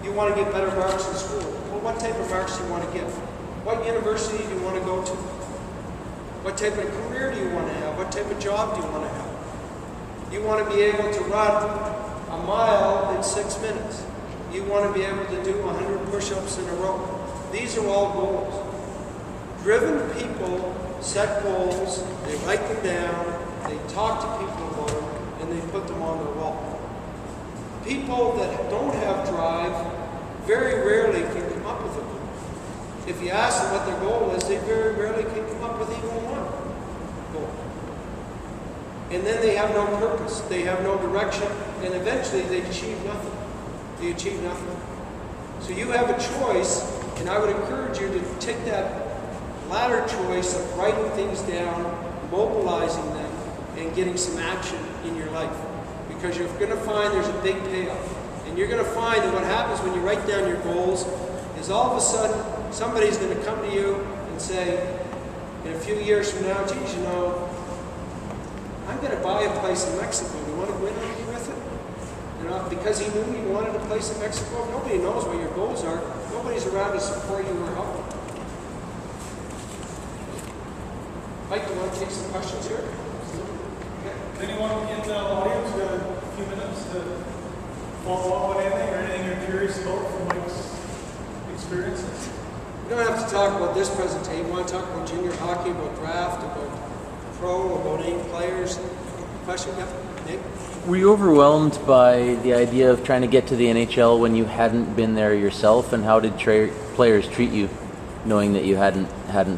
you want to get better marks in school. Well, what type of marks do you want to get? What university do you want to go to? What type of career do you want to have? What type of job do you want to have? You want to be able to run a mile in 6 minutes. You want to be able to do 100 push-ups in a row. These are all goals. Driven people set goals, they write them down, they talk to people about them, and they put them on their wall. People that don't have drive very rarely can come up with a goal. If you ask them what their goal is, they very rarely can come up with even one goal. And then they have no purpose, they have no direction, and eventually they achieve nothing. They achieve nothing. So you have a choice, and I would encourage you to take that latter choice of writing things down, mobilizing them, and getting some action in your life. Because you're going to find there's a big payoff. And you're going to find that what happens when you write down your goals is all of a sudden somebody's going to come to you and say, in a few years from now, geez, you know, I'm going to buy a place in Mexico. Do you want to go in with it? You know, because he knew he wanted a place in Mexico. Nobody knows what your goals are. Nobody's around to support you or help you. Mike, you want to take some questions here? Does anyone in the audience got a few minutes to follow up on anything or anything you're curious about from Mike's experiences? We don't have to talk about this presentation. We want to talk about junior hockey, about draft, about pro, about 8 players. Question? Yep. Nick? Were you overwhelmed by the idea of trying to get to the NHL when you hadn't been there yourself, and how did players treat you? knowing that you hadn't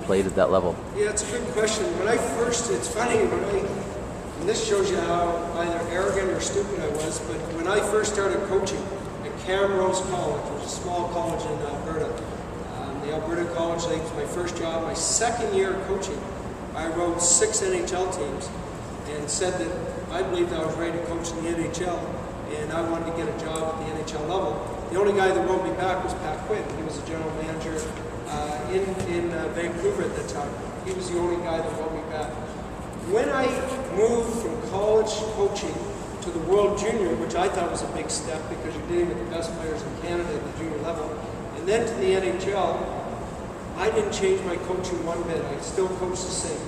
played at that level? Yeah, it's a good question. It's funny, and this shows you how either arrogant or stupid I was, but when I first started coaching at Camrose College, which is a small college in Alberta, the Alberta College League was my first job. My second year of coaching, I wrote 6 NHL teams and said that I believed I was ready to coach in the NHL, and I wanted to get a job at the NHL level. The only guy that wrote me back was Pat Quinn. He was a general manager in Vancouver at that time. He was the only guy that wrote me back. When I moved from college coaching to the World Junior, which I thought was a big step because you're dealing with the best players in Canada at the junior level, and then to the NHL, I didn't change my coaching one bit. I still coach the same.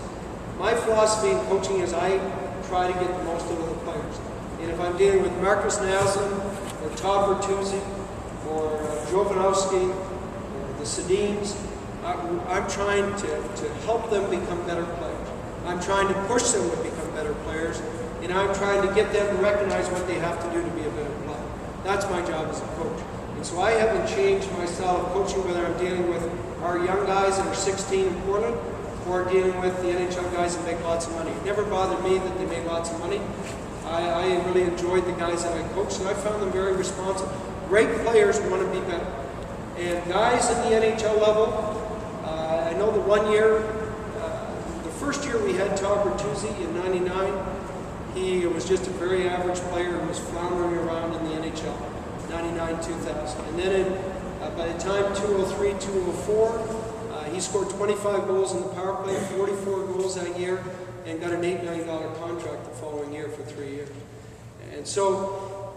My philosophy in coaching is I try to get the most out of the players. And if I'm dealing with Marcus Naslund or Todd Bertuzzi or Jovanovski or the Sedins, I'm trying to help them become better players. I'm trying to push them to become better players, and I'm trying to get them to recognize what they have to do to be a better player. That's my job as a coach. And so I haven't changed my style of coaching, whether I'm dealing with our young guys that are 16 in Portland or dealing with the NHL guys that make lots of money. It never bothered me that they made lots of money. I really enjoyed the guys that I coached, and I found them very responsible. Great players want to be better. And guys at the NHL level, I know the one year, the first year we had Todd Bertuzzi in '99, he was just a very average player and was floundering around in the NHL, 99-2000. And then by the time 2003, 2004, he scored 25 goals in the power play, 44 goals that year, and got an $8 million contract the following year for 3 years. And so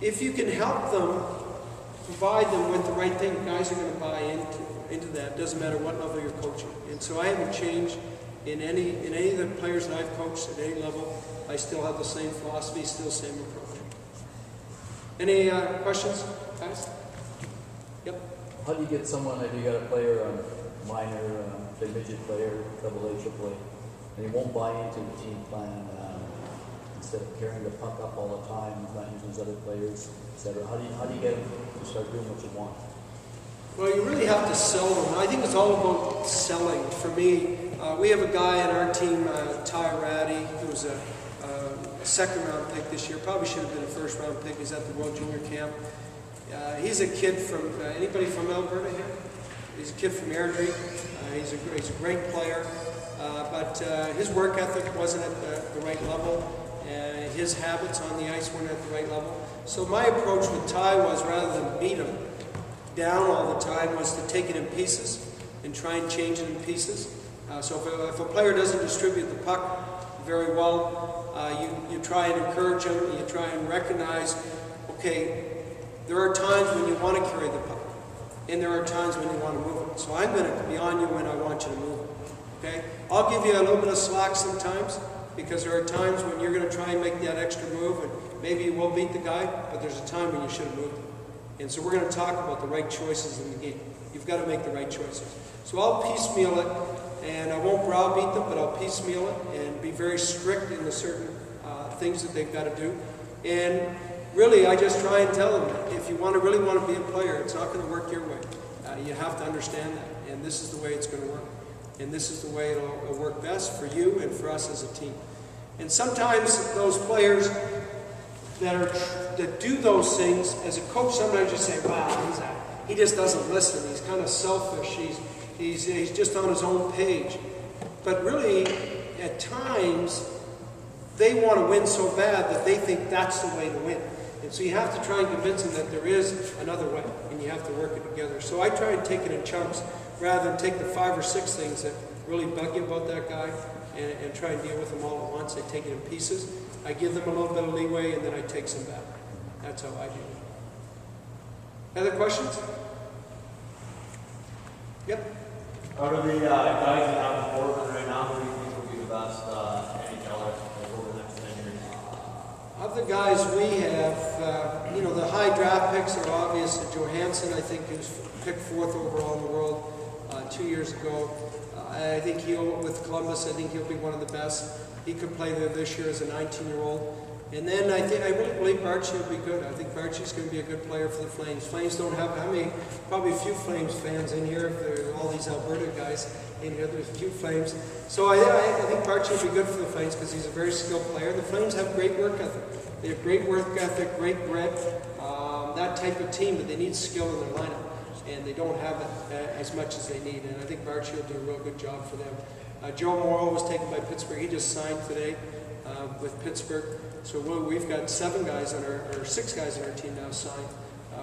if you can help them, provide them with the right thing, guys are going to buy into that. It doesn't matter what level you're coaching. And so I haven't changed in any of the players that I've coached at any level. I still have the same philosophy, still same approach. Any questions, guys? Yep. How do you get someone, if you got a player, minor, say midget player, double A, triple A, and he won't buy into the team plan, instead of carrying the puck up all the time, not using his other players, etc. How do you get him to start doing what you want? Well, you really have to sell them. I think it's all about selling. For me, we have a guy on our team, Ty Ratty, who was a second-round pick this year. Probably should have been a first-round pick. He's at the World Junior Camp. He's a kid from, anybody from Alberta here? He's a kid from Airdrie. He's a great player, but his work ethic wasn't at the right level. His habits on the ice weren't at the right level. So my approach with Ty was, rather than beat him down all the time, was to take it in pieces and try and change it in pieces. So if a player doesn't distribute the puck very well, you try and encourage him, you try and recognize, okay, there are times when you want to carry the puck, and there are times when you want to move it. So I'm going to be on you when I want you to move it. Okay? I'll give you a little bit of slack sometimes, because there are times when you're going to try and make that extra move, and maybe you will beat the guy, but there's a time when you should have moved him. And so we're going to talk about the right choices in the game. You've got to make the right choices. So I'll piecemeal it, and I won't browbeat them, but I'll piecemeal it and be very strict in the certain things that they've got to do. And really, I just try and tell them that if you really want to be a player, it's not going to work your way. You have to understand that, and this is the way it's going to work. And this is the way it'll work best for you and for us as a team. And sometimes those players that do those things, as a coach, sometimes you say, wow, he just doesn't listen. He's kind of selfish. He's just on his own page. But really, at times, they want to win so bad that they think that's the way to win. And so you have to try and convince them that there is another way, and you have to work it together. So I try and take it in chunks, rather than take the 5 or 6 things that really bug you about that guy and try and deal with them all at once. I take it in pieces. I give them a little bit of leeway, and then I take some back. That's how I do it. Other questions? Yep. Out of the guys that have the board right now, who do you think will be the best NHLer over the next 10 years? Of the guys we have, the high draft picks are obvious. Johansson, I think, who's picked 4th overall in the world 2 years ago. I think with Columbus, I think he'll be one of the best. He could play there this year as a 19-year-old. And then I really believe Barchi will be good. I think Barchi's going to be a good player for the Flames. Flames don't have, probably a few Flames fans in here. There are a all these Alberta guys in here. There's a few Flames. So I think Barchi will be good for the Flames because he's a very skilled player. The Flames have great work ethic. They have great work ethic, great grit, that type of team, but they need skill in their lineup. And they don't have it as much as they need. And I think Barchi will do a real good job for them. Joe Morrow was taken by Pittsburgh. He just signed today with Pittsburgh. So we've got 6 guys on our team now signed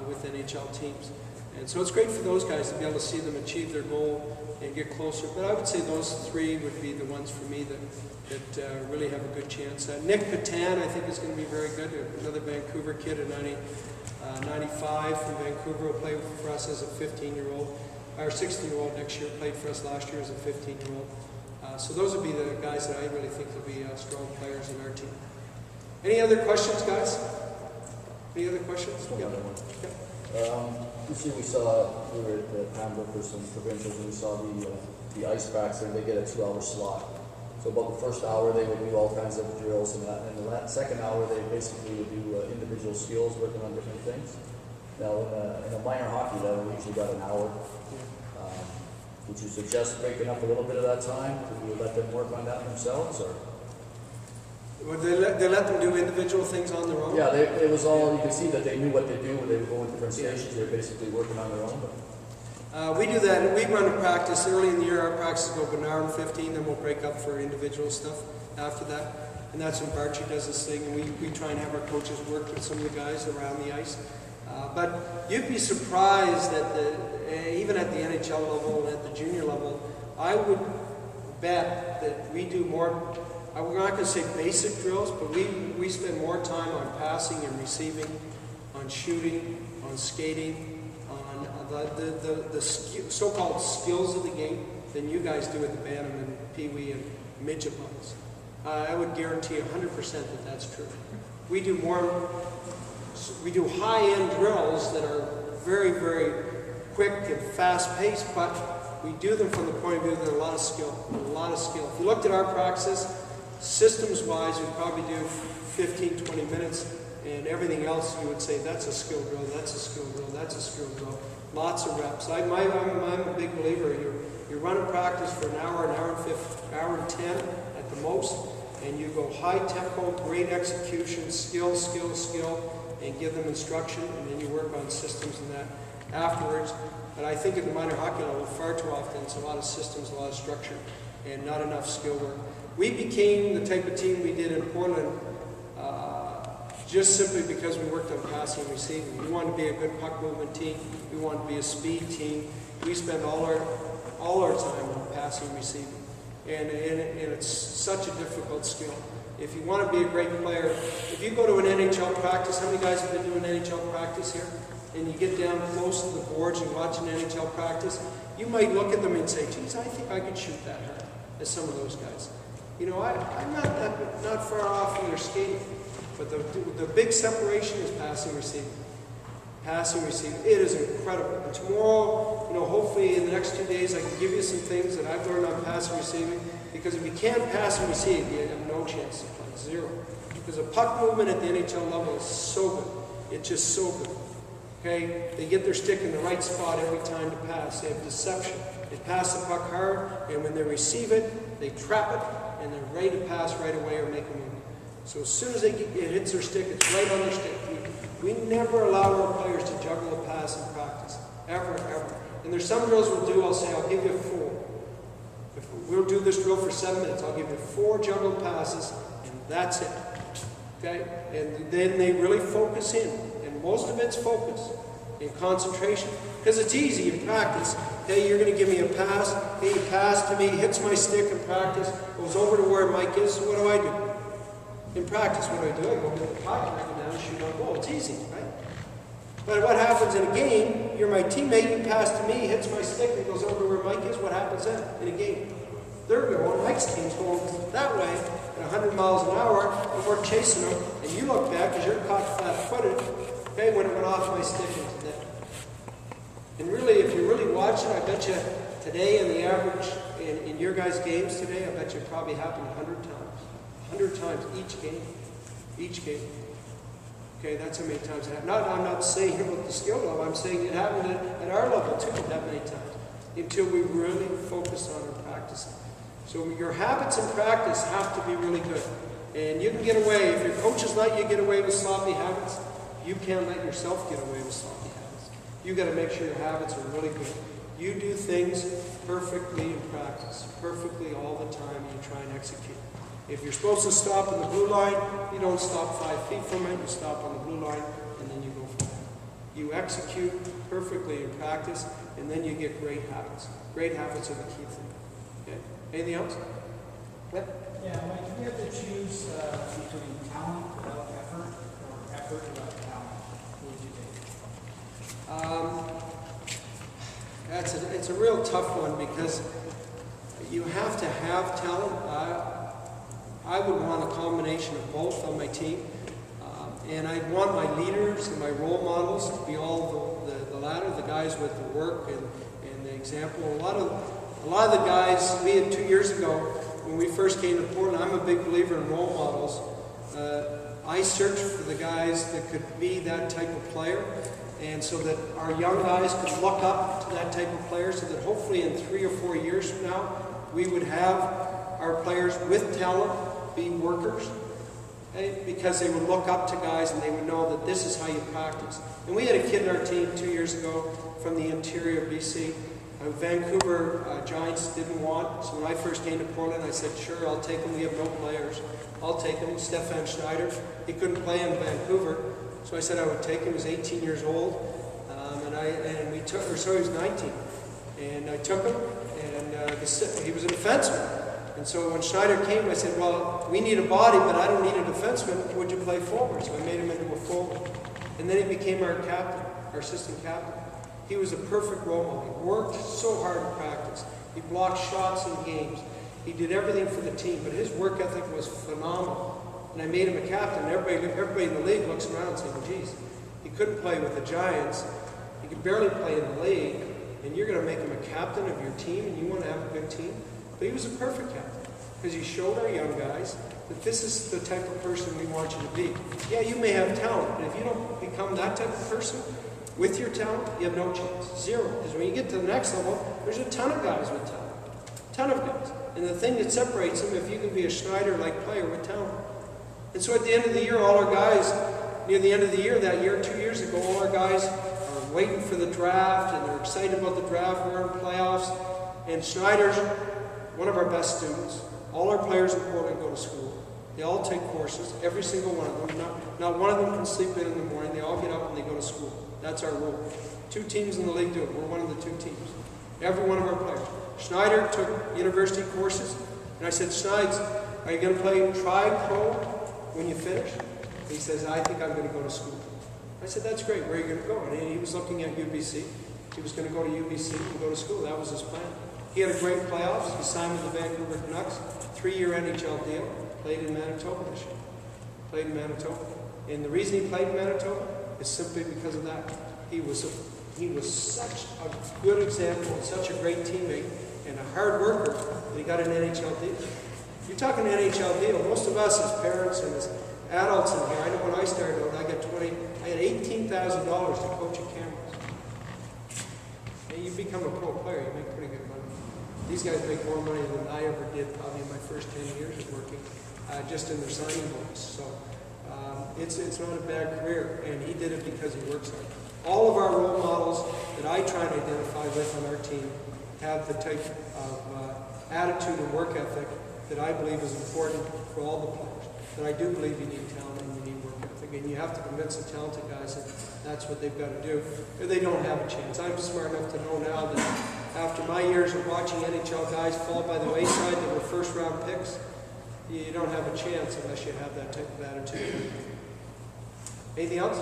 with NHL teams. And so it's great for those guys to be able to see them achieve their goal and get closer. But I would say those 3 would be the ones for me that really have a good chance. Nick Patan, I think, is going to be very good. Another Vancouver kid, a 95 from Vancouver, will play for us as a 15-year-old. Our 16-year-old next year played for us last year as a 15-year-old. So those would be the guys that I really think will be strong players in our team. Any other questions, guys? Any other questions? Just one Yeah. other one. Yeah. This year we were at the Pembroke for some provincials, and we saw the ice backs there. They get a 2-hour slot. So about the first hour they would do all kinds of drills, and the second hour they basically would do individual skills, working on different things. Now in a minor hockey level, we usually got an hour. Would you suggest breaking up a little bit of that time? Would you let them work on that themselves, or? Would they let them do individual things on their own? Yeah, it was all, you could see that they knew what they do when they would go in different stations. They were basically working on their own. We do that. We run a practice early in the year. Our practices go an hour and 15, then we'll break up for individual stuff after that. And that's when Barchi does this thing, and we try and have our coaches work with some of the guys around the ice. But you'd be surprised that even at the NHL level and at the junior level, I would bet that we do more. We're not going to say basic drills, but we spend more time on passing and receiving, on shooting, on skating, on the so-called skills of the game than you guys do at the Bantam and Pee Wee and midget levels. I would guarantee 100% that that's true. We do high-end drills that are very, very quick and fast-paced, but we do them from the point of view that there's a lot of skill, If you looked at our practices, systems-wise, we'd probably do 15, 20 minutes, and everything else you would say, that's a skill drill, that's a skill drill, that's a skill drill. Lots of reps. I'm a big believer. You run a practice for an hour and 10 at the most, and you go high tempo, great execution, skill, and give them instruction, and then you work on systems and that afterwards. But I think at the minor hockey level, far too often, it's a lot of systems, a lot of structure, and not enough skill work. We became the type of team we did in Portland just simply because we worked on passing and receiving. We wanted to be a good puck movement team. We wanted to be a speed team. We spend all our time on passing and receiving. And it's such a difficult skill. If you want to be a great player, if you go to an NHL practice, how many guys have been doing NHL practice here? And you get down close to the boards and watch an NHL practice, you might look at them and say, geez, I think I could shoot that hard, as some of those guys. You know, I'm not far off from their skating, but the big separation is passing, receiving. Passing, receiving. It is incredible. And tomorrow, you know, hopefully in the next 2 days, I can give you some things that I've learned on passing, receiving. Because if you can't pass and receive, you have no chance to play. Zero. Because the puck movement at the NHL level is so good. It's just so good. Okay? They get their stick in the right spot every time to pass. They have deception. They pass the puck hard, and when they receive it, they trap it, and they're ready to pass right away or make a move. So as soon as it hits their stick, it's right on their stick. We never allow our players to juggle a pass in practice. Ever, ever. And there's some drills we'll do, I'll say, I'll give you 4. If we'll do this drill for 7 minutes, I'll give you 4 juggled passes, and that's it. Okay? And then they really focus in. And most of it's focus and concentration. Because it's easy in practice. Okay, you're going to give me a pass. Hey, you pass to me, hits my stick in practice, goes over to where Mike is. So what do? In practice, what do? I go get the puck and I go down and shoot on goal. It's easy, right? But what happens in a game, you're my teammate, you pass to me, hits my stick, and goes over to where Mike is. What happens then in a game? They're going, Mike's team's going that way at 100 miles an hour, and we're chasing them, and you look back because you're caught flat-footed, okay, when it went off my stick into net. And really, if you really watch it, I bet you today in the average, in your guys' games today, I bet you it probably happened 100 times. 100 times each game. Each game. Okay, that's how many times it happened. I'm not saying about the skill level, I'm saying it happened at our level too, that many times. until we really focus on our practicing. So your habits in practice have to be really good. And you can get away, if your coaches let you get away with sloppy habits, you can't let yourself get away with sloppy habits. You got to make sure your habits are really good. You do things perfectly in practice, perfectly all the time, and you try and execute. If you're supposed to stop in the blue line, you don't stop 5 feet from it, you stop on the blue line, and then you go from there. You execute perfectly in practice, and then you get great habits. Great habits are the key thing. Okay? Anything else? Yep. Yeah, Mike, if you have to choose between talent without effort or effort without talent, what would you take? It's a real tough one because you have to have talent. I would want a combination of both on my team. And I'd want my leaders and my role models to be all the latter, the guys with the work and the example. A lot of the guys, we had 2 years ago, when we first came to Portland, I'm a big believer in role models. I searched for the guys that could be that type of player, and so that our young guys could look up to that type of player, so that hopefully in 3 or 4 years from now, we would have our players with talent be workers, because they would look up to guys and they would know that this is how you practice. And we had a kid in our team 2 years ago from the interior of BC. Vancouver Giants didn't want, so when I first came to Portland, I said, sure, I'll take him. We have no players. I'll take him. Stefan Schneider. He couldn't play in Vancouver, so I said I would take him. He was 18 years old, and we took, or sorry, he was 19, and I took him, and he was a defenseman. And so when Schneider came, I said, well, we need a body, but I don't need a defenseman. Would you play forward? So I made him into a forward, and then he became our captain, our assistant captain. He was a perfect role model. He worked so hard in practice. He blocked shots in games. He did everything for the team, but his work ethic was phenomenal. And I made him a captain. Everybody in the league looks around and says, geez, he couldn't play with the Giants. He could barely play in the league, and you're going to make him a captain of your team, and you want to have a good team? But he was a perfect captain, because he showed our young guys that this is the type of person we want you to be. Yeah, you may have talent, but if you don't become that type of person, with your talent, you have no chance. Zero. Because when you get to the next level, there's a ton of guys with talent. Ton of guys. And the thing that separates them, if you can be a Schneider-like player with talent. And so at the end of the year, all our guys, near the end of the year, that year, 2 years ago, all our guys are waiting for the draft, and they're excited about the draft. We're in playoffs. And Schneider's one of our best students. All our players in Portland go to school. They all take courses, every single one of them. Not one of them can sleep in the morning. They all get up and they go to school. That's our rule. 2 teams in the league do it. We're one of the 2 teams. Every one of our players. Schneider took university courses, and I said, Schneid's, are you going to play tri-pro when you finish? He says, I think I'm going to go to school. I said, that's great. Where are you going to go? And he was looking at UBC. He was going to go to UBC and go to school. That was his plan. He had a great playoffs. He signed with the Vancouver Canucks. 3-year NHL deal. Played in Manitoba this year. Played in Manitoba. And the reason he played in Manitoba is simply because of that. He was such a good example, such a great teammate, and a hard worker that he got an NHL deal. You're talking NHL deal. Most of us as parents and as adults in here, I know when I started out, I had $18,000 to coach at cameras. And you become a pro player, you make pretty good money. These guys make more money than I ever did probably in my first 10 years of working, just in their signing bonus. So it's not a bad career, and he did it because he works hard. All of our role models that I try and identify with on our team have the type of attitude and work ethic that I believe is important for all the players. But I do believe you need talent and you need work ethic, and you have to convince the talented guys that that's what they've got to do, or they don't have a chance. I'm smart enough to know now that after my years of watching NHL guys fall by the wayside that were first-round picks, you don't have a chance unless you have that type of attitude. Anything else?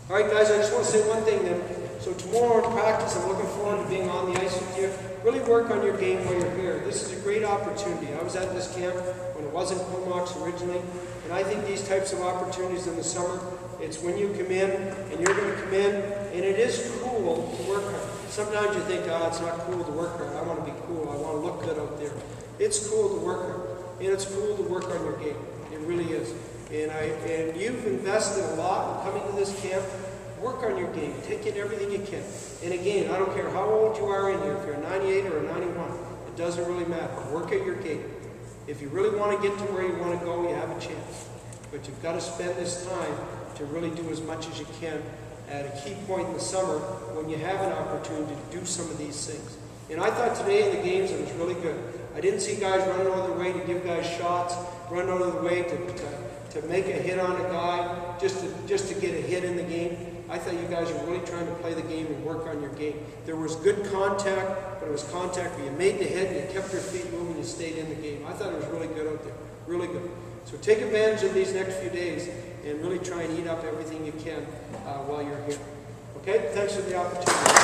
All right, guys, I just want to say one thing then. So tomorrow in practice, I'm looking forward to being on the ice with you. Really work on your game while you're here. This is a great opportunity. I was at this camp when it wasn't Comox originally, and I think these types of opportunities in the summer, it's when you come in, and you're going to come in, and it is cool to work hard. Sometimes you think, oh, it's not cool to work hard. I want to be cool. I want to look good out there. It's cool to work hard, and it's cool to work on your game. It really is. And you've invested a lot in coming to this camp. work on your game. Take in everything you can. And again, I don't care how old you are in here, if you're a 98 or a 91, it doesn't really matter. Work at your game. If you really want to get to where you want to go, you have a chance. But you've got to spend this time to really do as much as you can at a key point in the summer when you have an opportunity to do some of these things. And I thought today in the games it was really good. I didn't see guys running out of their way to give guys shots, run out of the way to make a hit on a guy, just to get a hit in the game. I thought you guys were really trying to play the game and work on your game. There was good contact, but it was contact where you made the hit and you kept your feet moving, you stayed in the game. I thought it was really good out there, really good. So take advantage of these next few days and really try and eat up everything you can while you're here. Okay? Thanks for the opportunity.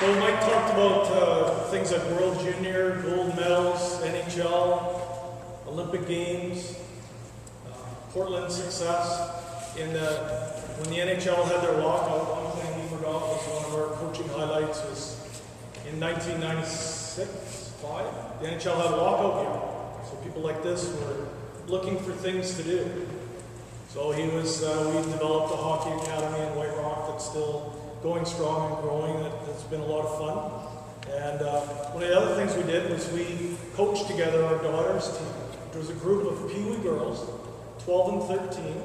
So Mike talked about things like World Junior, gold medals, NHL, Olympic Games, Portland success. When the NHL had their lockout, one thing he forgot was one of our coaching highlights was in 1996-5, the NHL had a lockout year. So people like this were looking for things to do. So we developed a hockey academy in White Rock that's still going strong and growing. It's been a lot of fun. And one of the other things we did was we coached together our daughter's team. There was a group of Pee Wee girls, 12 and 13,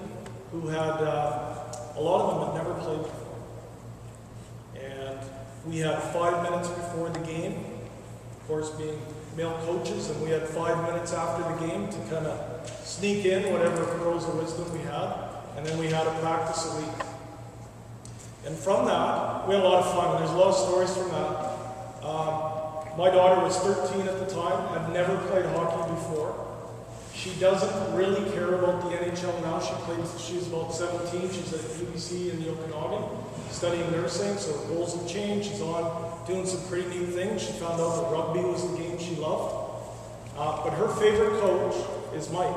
who had, a lot of them had never played before. And we had 5 minutes before the game, of course being male coaches, and we had 5 minutes after the game to kind of sneak in whatever pearls of wisdom we had. And then we had a practice a week. And from that, we had a lot of fun, and there's a lot of stories from that. My daughter was 13 at the time, had never played hockey before. She doesn't really care about the NHL now. She's about 17, she's at UBC in the Okanagan, studying nursing, so her goals have changed. She's on doing some pretty neat things. She found out that rugby was the game she loved. But her favorite coach is Mike.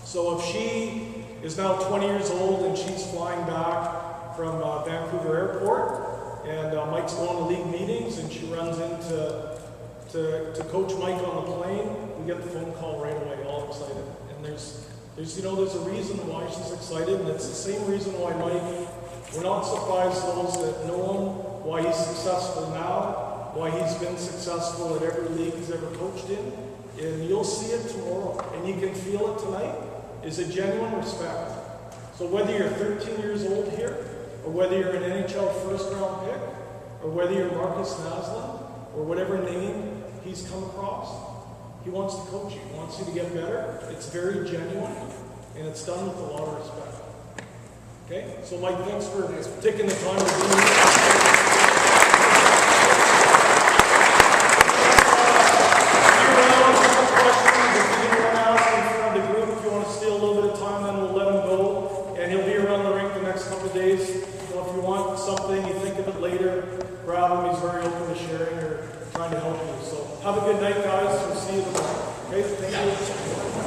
So if she is now 20 years old and she's flying back from Vancouver Airport, and Mike's going to league meetings, and she runs into to Coach Mike on the plane, we get the phone call right away, all excited. And there's a reason why she's excited, and it's the same reason why Mike, we're not surprised those that know him, why he's successful now, why he's been successful at every league he's ever coached in, and you'll see it tomorrow, and you can feel it tonight, is a genuine respect. So whether you're 13 years old here, or whether you're an NHL first-round pick, or whether you're Marcus Naslund, or whatever name he's come across, he wants to coach you. He wants you to get better. It's very genuine, and it's done with a lot of respect. Okay? So Mike, thanks for taking the time to be here. Have a good night, guys. We'll see you tomorrow. Okay? Thank you.